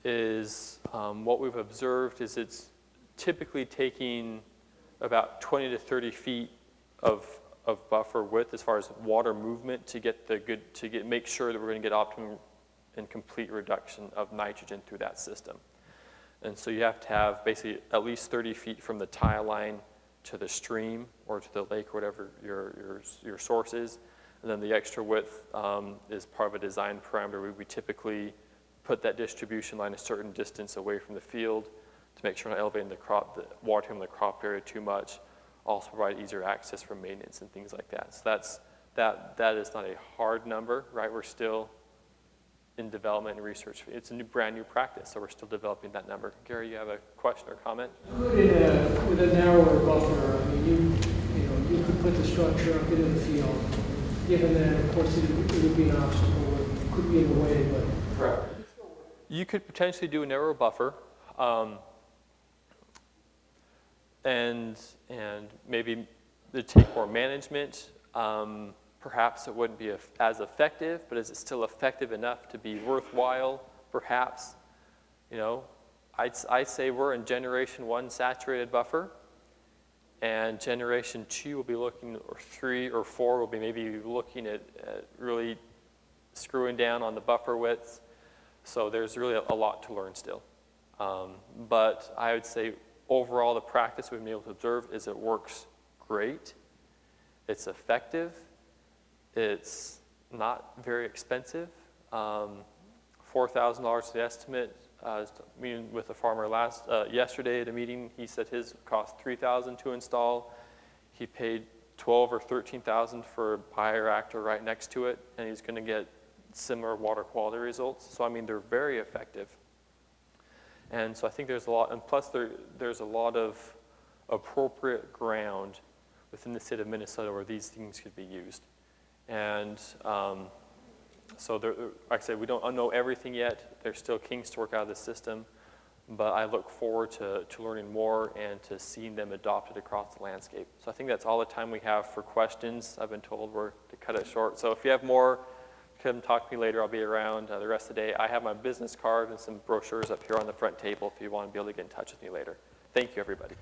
is what we've observed is it's typically taking about 20 to 30 feet of buffer width as far as water movement to get make sure that we're going to get optimum and complete reduction of nitrogen through that system. And so you have to have basically at least 30 feet from the tile line to the stream or to the lake or whatever your source is. And then the extra width is part of a design parameter. We typically put that distribution line a certain distance away from the field to make sure we're not elevating watering the crop area too much. Also provide easier access for maintenance and things like that. So that is not a hard number, right? We're still in development and research. It's a brand new practice, so we're still developing that number. Gary, you have a question or comment? With a narrower buffer, I mean, you could put the structure up into the field. Given that, of course, it would be an obstacle, it could be in the way, but. Correct. You could potentially do a narrow buffer, and maybe it'd take more management. Perhaps it wouldn't be as effective, but is it still effective enough to be worthwhile? Perhaps. I'd say we're in generation 1 saturated buffer, and generation 2 will be looking, or 3 or 4 will be maybe looking at really screwing down on the buffer widths. So there's really a lot to learn still. But I would say overall the practice we've been able to observe is it works great. It's effective. It's not very expensive. $4,000 is the estimate. I was meeting with a farmer yesterday at a meeting. He said his cost $3,000 to install. He paid $12,000 or $13,000 for a bioreactor right next to it, and he's going to get similar water quality results. So I mean, they're very effective. And so I think there's a lot, and plus there's a lot of appropriate ground within the state of Minnesota where these things could be used. And so like I said, we don't know everything yet. There's still kinks to work out of the system, but I look forward to learning more and to seeing them adopted across the landscape. So I think that's all the time we have for questions. I've been told we're to cut it short. So if you have more, come talk to me later. I'll be around the rest of the day. I have my business card and some brochures up here on the front table if you want to be able to get in touch with me later. Thank you, everybody.